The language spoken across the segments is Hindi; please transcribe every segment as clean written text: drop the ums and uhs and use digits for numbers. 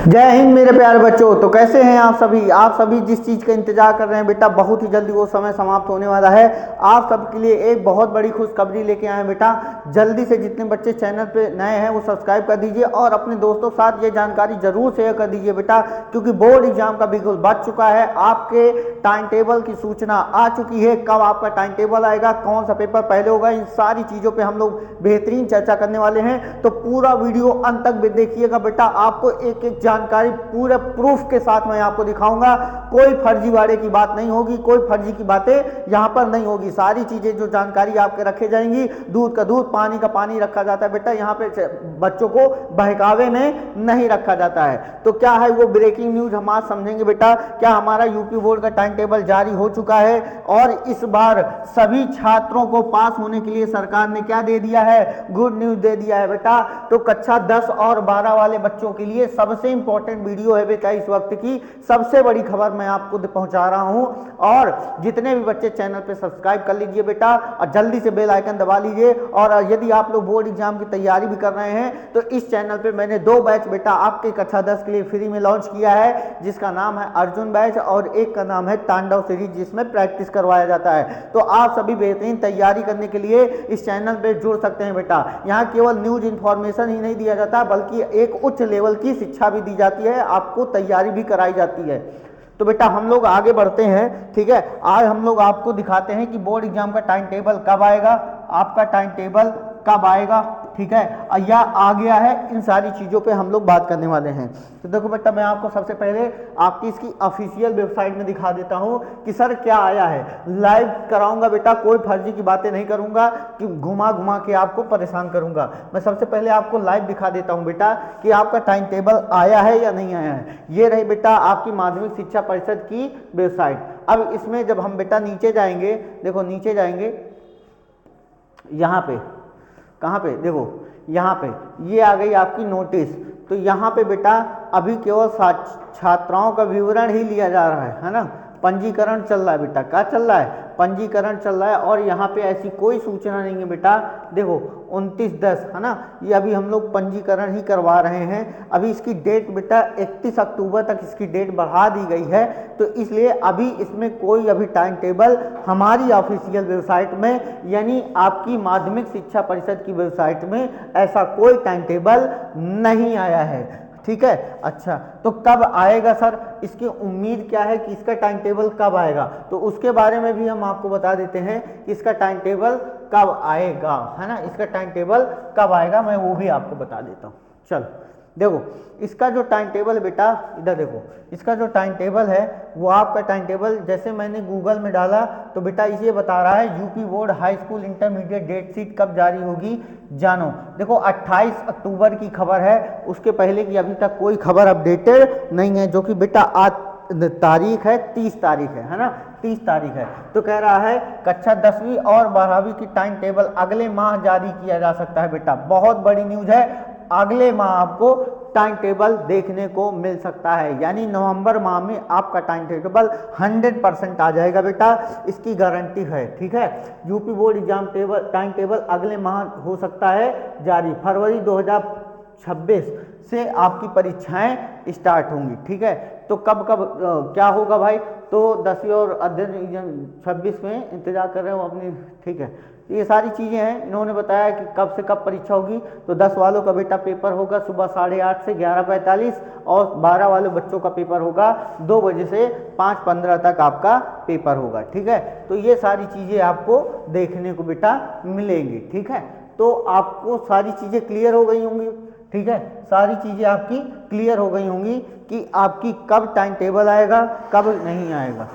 जय हिंद मेरे प्यारे बच्चों। तो कैसे हैं आप सभी जिस चीज़ का इंतजार कर रहे हैं बेटा, बहुत ही जल्दी वो समय समाप्त होने वाला है। आप सबके लिए एक बहुत बड़ी खुशखबरी लेके आए हैं बेटा। जल्दी से जितने बच्चे चैनल पे नए हैं वो सब्सक्राइब कर दीजिए और अपने दोस्तों के साथ ये जानकारी जरूर शेयर कर दीजिए बेटा, क्योंकि बोर्ड एग्जाम का बिल्कुल बच चुका है। आपके टाइम टेबल की सूचना आ चुकी है। कब आपका टाइम टेबल आएगा, कौन सा पेपर पहले होगा, इन सारी चीज़ों पर हम लोग बेहतरीन चर्चा करने वाले हैं। तो पूरा वीडियो अंत तक देखिएगा बेटा, आपको एक एक जानकारी पूरे प्रूफ के साथ मैं आपको दिखाऊंगा। कोई फर्जीवाड़े की बात नहीं होगी, कोई फर्जी की बातें यहां पर नहीं होगी। सारी चीजें जो जानकारी आपके रखे जाएंगी, दूध का दूध पानी का पानी रखा जाता है बेटा। यहाँ पे बच्चों को बहकावे में नहीं रखा जाता है। तो क्या है वो ब्रेकिंग न्यूज हम आज समझेंगे बेटा। क्या हमारा यूपी बोर्ड का टाइम टेबल जारी हो चुका है और इस बार सभी छात्रों को पास होने के लिए सरकार ने क्या दे दिया है, गुड न्यूज दे दिया है बेटा। तो कक्षा 10 और 12 वाले बच्चों के लिए सबसे इंपॉर्टेंट वीडियो है बेटा। इस वक्त की सबसे बड़ी खबर मैं आपको पहुंचा रहा हूं। और जितने भी बच्चे चैनल पे सब्सक्राइब कर लीजिए बेटा और जल्दी से बेल आइकन दबा लीजिए। और यदि आप लोग बोर्ड एग्जाम की तैयारी भी कर रहे हैं तो इस चैनल पे मैंने 2 बैच बेटा आपके कक्षा 10 के लिए फ्री में लॉन्च किया है, जिसका नाम है अर्जुन बैच और एक का नाम है तांडव सीरीज, जिसमें प्रैक्टिस करवाया जाता है। तो आप सभी बेहतरीन तैयारी करने के लिए इस चैनल पे जुड़ सकते हैं बेटा। यहाँ केवल न्यूज इंफॉर्मेशन ही नहीं दिया जाता, बल्कि एक उच्च लेवल की शिक्षा भी दी जाती है, आपको तैयारी भी कराई जाती है। तो बेटा हम लोग आगे बढ़ते हैं, ठीक है। आज हम लोग आपको दिखाते हैं कि बोर्ड एग्जाम का टाइम टेबल कब आएगा, आपका टाइम टेबल कब आएगा, ठीक है, या आ गया है। इन सारी चीज़ों पे हम लोग बात करने वाले हैं। तो देखो बेटा, मैं आपको सबसे पहले आपकी इसकी ऑफिशियल वेबसाइट में दिखा देता हूं कि सर क्या आया है। लाइव कराऊंगा बेटा, कोई फर्जी की बातें नहीं करूंगा कि घुमा घुमा के आपको परेशान करूंगा। मैं सबसे पहले आपको लाइव दिखा देता हूं बेटा कि आपका टाइम टेबल आया है या नहीं आया है। ये रही बेटा आपकी माध्यमिक शिक्षा परिषद की वेबसाइट। अब इसमें जब हम बेटा नीचे जाएंगे, देखो नीचे जाएंगे, यहाँ पे कहाँ पे, देखो यहाँ पे ये आ गई आपकी नोटिस। तो यहाँ पे बेटा अभी केवल छात्राओं का विवरण ही लिया जा रहा है ना। पंजीकरण चल रहा है बेटा। क्या चल रहा है? पंजीकरण चल रहा है। और यहाँ पे ऐसी कोई सूचना नहीं है बेटा। देखो 29/10 है ना, ये अभी हम लोग पंजीकरण ही करवा रहे हैं। अभी इसकी डेट बेटा 31 अक्टूबर तक इसकी डेट बढ़ा दी गई है। तो इसलिए अभी इसमें कोई अभी टाइम टेबल हमारी ऑफिशियल वेबसाइट में, यानी आपकी माध्यमिक शिक्षा परिषद की वेबसाइट में ऐसा कोई टाइम टेबल नहीं आया है, ठीक है। अच्छा, तो कब आएगा सर, इसकी उम्मीद क्या है कि इसका टाइम टेबल कब आएगा, तो उसके बारे में भी हम आपको बता देते हैं कि इसका टाइम टेबल कब आएगा, है ना। इसका टाइम टेबल कब आएगा मैं वो भी आपको बता देता हूँ। चलो देखो, इसका जो टाइम टेबल है बेटा, इधर देखो, इसका जो टाइम टेबल है वो आपका टाइम टेबल जैसे मैंने गूगल में डाला तो बेटा ये बता रहा है UP board high school intermediate date sheet कब जारी होगी जानो। देखो 28 अक्टूबर की खबर है, उसके पहले की अभी तक कोई खबर अपडेटेड नहीं है, जो कि बेटा आज तारीख है 30 तारीख है ना, 30 तारीख है। तो कह रहा है कक्षा 10वीं और 12वीं की टाइम टेबल अगले माह जारी किया जा सकता है बेटा। बहुत बड़ी न्यूज है, अगले माह आपको टाइम टेबल देखने को मिल सकता है, यानी नवंबर माह में आपका टाइम टेबल 100% आ जाएगा बेटा, इसकी गारंटी है, ठीक है। UP board exam time table अगले माह हो सकता है जारी। फरवरी 2026 से आपकी परीक्षाएं स्टार्ट होंगी, ठीक है। तो कब क्या होगा भाई, तो 10वीं और अध्ययन 26 में इंतजार कर रहे हो अपनी, ठीक है। ये सारी चीज़ें हैं, इन्होंने बताया कि कब से कब परीक्षा होगी। तो 10 वालों का बेटा पेपर होगा सुबह 8:30 से 11:45 और 12 वाले बच्चों का पेपर होगा 2 बजे से 5:15 तक आपका पेपर होगा, ठीक है। तो ये सारी चीज़ें आपको देखने को बेटा मिलेंगी, ठीक है। तो आपको सारी चीज़ें क्लियर हो गई होंगी, ठीक है। सारी चीज़ें आपकी क्लियर हो गई होंगी कि आपकी कब टाइम टेबल आएगा, कब नहीं आएगा।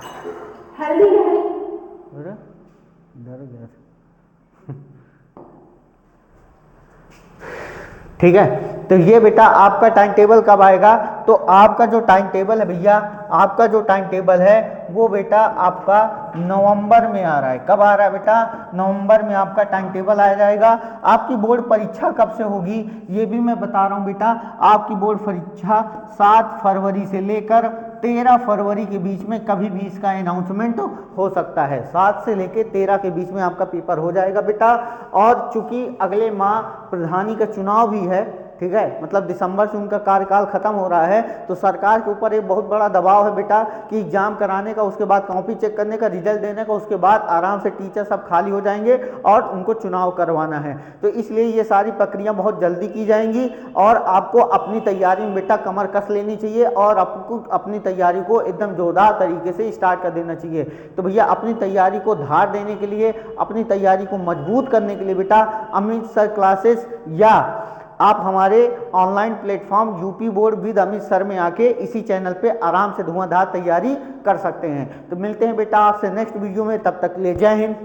ठीक है, तो ये बेटा आपका टाइम टेबल कब आएगा। तो आपका जो टाइम टेबल है भैया, आपका जो टाइम टेबल है वो बेटा आपका नवंबर में आ रहा है। कब आ रहा है बेटा, नवंबर में आपका टाइम टेबल आ जाएगा। आपकी बोर्ड परीक्षा कब से होगी ये भी मैं बता रहा हूँ बेटा। आपकी बोर्ड परीक्षा 7 फरवरी से लेकर 13 फरवरी के बीच में कभी भी इसका अनाउंसमेंट हो सकता है। 7 से लेकर 13 के बीच में आपका पेपर हो जाएगा बेटा। और चूंकि अगले माह प्रधानी का चुनाव भी है, ठीक है, मतलब दिसंबर से उनका कार्यकाल खत्म हो रहा है, तो सरकार के ऊपर एक बहुत बड़ा दबाव है बेटा कि एग्जाम कराने का, उसके बाद कॉपी चेक करने का, रिजल्ट देने का, उसके बाद आराम से टीचर सब खाली हो जाएंगे और उनको चुनाव करवाना है। तो इसलिए ये सारी प्रक्रिया बहुत जल्दी की जाएंगी और आपको अपनी तैयारी में बेटा कमर कस लेनी चाहिए और आपको अपनी तैयारी को एकदम जोरदार तरीके से स्टार्ट कर देना चाहिए। तो भैया अपनी तैयारी को धार देने के लिए, अपनी तैयारी को मजबूत करने के लिए बेटा अमित सर क्लासेस या आप हमारे online platform UP board with Amit sir में आके इसी चैनल पे आराम से धुआंधार तैयारी कर सकते हैं। तो मिलते हैं बेटा आपसे नेक्स्ट वीडियो में, तब तक के लिए जय हिंद।